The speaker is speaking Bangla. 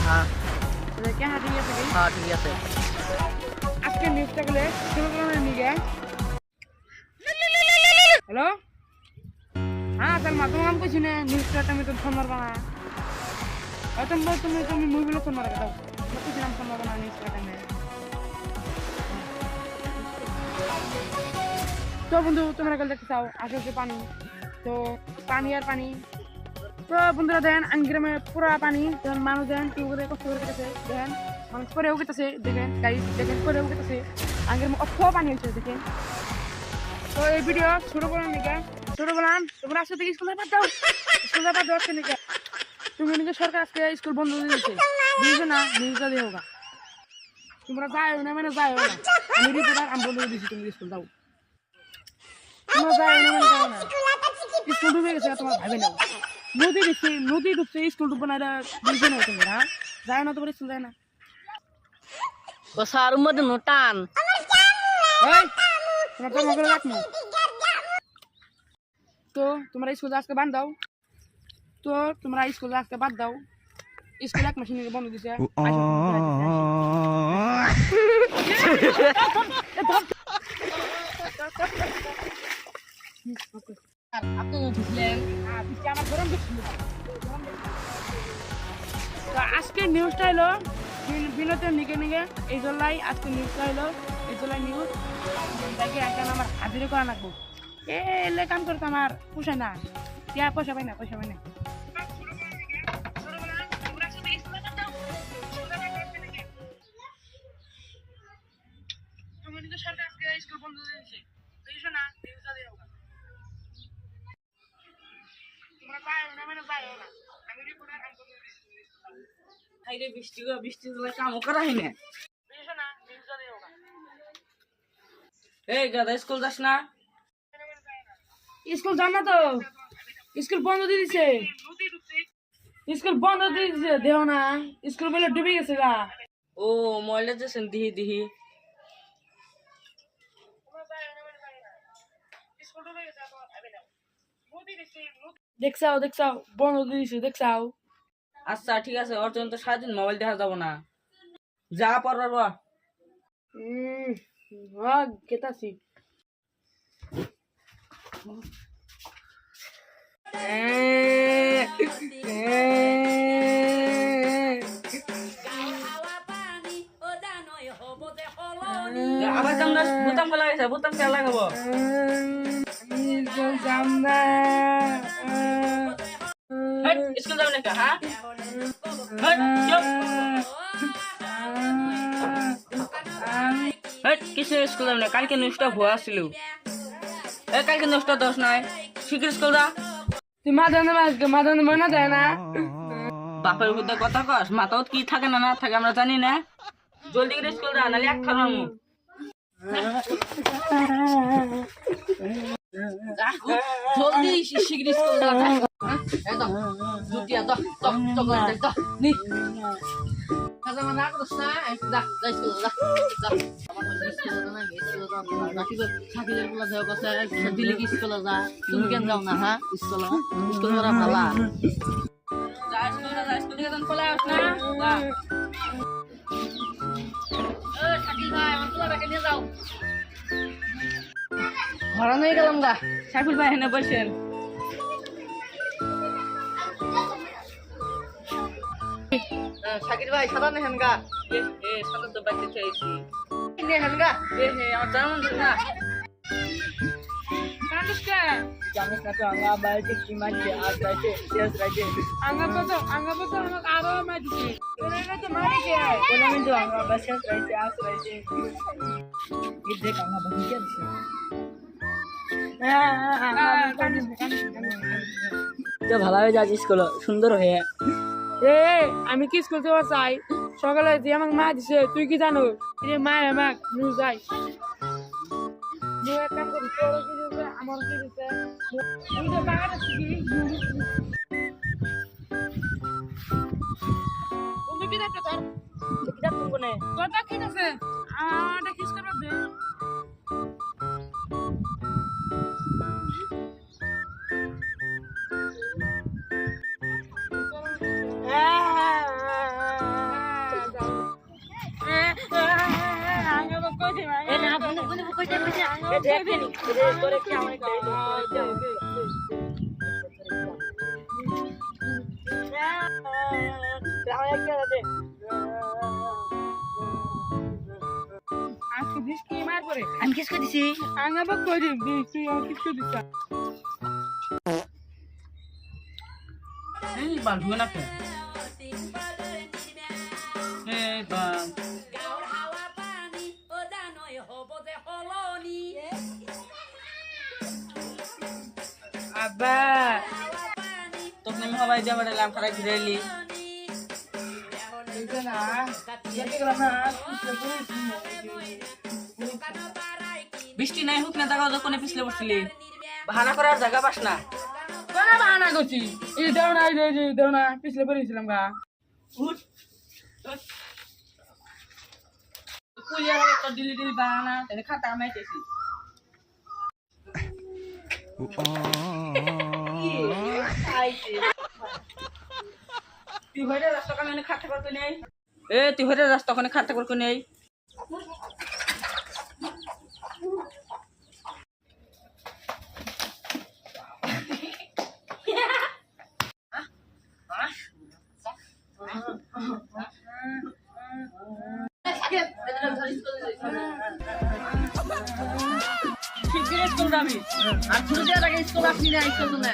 হ্যাঁ দেখে হ্যাঁ ঠিক আছে হ্যাঁ ঠিক আছে আজকে নিউজটা গেলে শুরু করলাম নিগে হ্যালো হ্যাঁ সালমা তোমার নাম কইছি না নিউজটা তুমি তো ফোন মারবা না তুমি তুমি তুমি মুভিগুলো ফোন মারা দাও কইছি নাম ফোন মারবা না নিউজটা টাইমে তো বন্ধু তোমরা কাল দেখতে চাও আশেপাশে পানি তো পানি আর পানি তো বন্ধুরা দেখেন আঙ্গিরামে পুরা পানি তখন মানুষ দেখেন কেউ করে কষ্ট করে গেছে দেখেন মানুষ করেও গেছে দেখেন গাড়ি দেখেন করেও গেছে আঙ্গিরামে অত পানি হয়েছে দেখেন তো এই ভিডিও শুরু করলাম নাকি শুরু করলাম তোমরা আসলে থেকে স্কুলে বাদ দাও স্কুলে বাদ দাও নাকি তুমি নাকি সরকার আজকে স্কুল বন্ধ করে দিয়েছে বুঝছো না নিউজটা দেও গা তোমরা যাও না মানে যাও না আমি রিপোর্টার আমি বলে দিয়েছি তুমি স্কুল যাও তোমরা যাও না মানে যাও না স্কুল ডুবে গেছে তোমার ভাবে নাও নদী ডুবছে স্কুল ডুববে না এটা বুঝছো না তোমরা যাও না তোমার স্কুল যায় না ও সার মধ্যে নোটান এই তোমরা তো মগলে রাখনি তো তোমরা স্কুল আজকে বাদ দাও তো তোমরা স্কুল আজকে বাদ দাও স্কুল এক মাস বন্ধ দিছে আপনি বুঝলেন আমার গরম আজকে নিউজটা এলো বিনোদন নিকে নিকে এই জল্লাই আজকে নিউজটা এলো এই জল্লাই নিউজ তাকে এখন আমার হাজিরে করা লাগবো এলে কাম করতে আমার পোষায় না পয়সা পাই না সরকার আজকে স্কুল বন্ধ দিয়েছে বুঝছো না নিউজটা দেও তোমরা যাও না মানে যাও না আমি রিপোর্টার আমি বলে দিচ্ছি আইরে বৃষ্টি হলে কামও করা হয় না বুঝছো না নিউজটা দেও এই গাদা স্কুল যাস না স্কুল যান না তো স্কুল বন্ধ দিয়ে দিছে স্কুল বন্ধ দিয়ে দিছে দেও না স্কুল বলে ডুবে গেছে গা ও ময়লা যাচ্ছেন দিহি দেখছাও বন্ধ দিয়ে দিছে দেখছাও আচ্ছা ঠিক আছে ওর জন্য তো সারাদিন মোবাইল দেখা যাবো না যা পড়বার বা হ্যাঁ গেতাছি আবার কামড়া বোতাম খেলা গেছে বোতাম খেলা লাগাবো স্কুল যাবে না হ্যাঁ কিছু স্কুল যাবে না কালকে নিউজটা ভুয়া ছিল কালকে নিউজটা দোষ নাই শীঘ্র স্কুল যা তুই মাদানে মনে দেয় না বাপের বুদ্ধে কথা কস মাথাও কি থাকে না না থাকে আমরা জানি না জলদি করে স্কুল যা নাহলে এক খাবার মু জলদি শীঘ্র স্কুল যা একদম জুতিয়া দাও চকলেট দাও নি কাজা না করছ না যা স্কুল যা আমার স্কুল না স্কুল যা নাকি সাকিলের বলা যাও কথা দিলে কি স্কুল যা তুমি কেন যাও না হ্যাঁ স্কুল করা ভালো যা স্কুল থেকে তখন পলাই আস না যা সাকিল ভাই আমার তোলা রেখে নিয়ে যাও ঘর নিয়ে গেলাম গা সাকিল ভাই এনে বসেন শাকির ভাই সাদা নেহেন গা সাদা তো বাচ্চা চাইছি নেহেন গা আমার জানান না জানিস না তো আঙ্গা বাড়িতে কি মারছে আর রাইছে শেষ রাইছে আঙ্গা বতো আমাকে আরো মারছে তোরা তো মারি কে বলে কিন্তু আঙ্গা বাস শেষ রাইছে আস রাইছে এই দেখ আঙ্গা বাকি কি আছে ভালো হয়ে যাচ্ছিস স্কুল সুন্দর হয়ে আমি কি স্কুল থেকে চাই সকালে যে আমাকে মা দিছে তুই কি জানো মা আমাক নিয়ে যাই এক কাম করি তোর কি দিছে আমার কি দিছে তুই তো বাগানে ছিলি তুমি কি দেখছো তোর কিতাব কোনে কথা কি আছে আমারটা কিস করবে দে আজকে দিস কি মার পরে আমি কিস করে দিছি আঙ্গা বক কই দিস তুই আমাকে কিছু দিস এই বাল ধুয়ে না কে এই বাল আব্বা তোকে আমি হবাই দিয়ে বেড়ালাম খারাপ ঘুরে এলি না যেতে গেলাম না বৃষ্টি নাই হোক না তাকাও দোকানে পিছলে বসছিলি বাহানা করার জায়গা পাস না কোন বাহানা করছি এই দেও না পিছলে পড়েছিলাম গা কুলিয়া হবে তো দিলি দিলি বাহানা তাহলে খাতা মাইতেছি তুই হইরে রাস্তা কানে খাতা করতে নেই তুই হইরে রাস্তা কানে খাতা করতে নেই ঠিক স্কুল যাবি আর ছুটি দেওয়ার আগে স্কুল আসবি না স্কুল না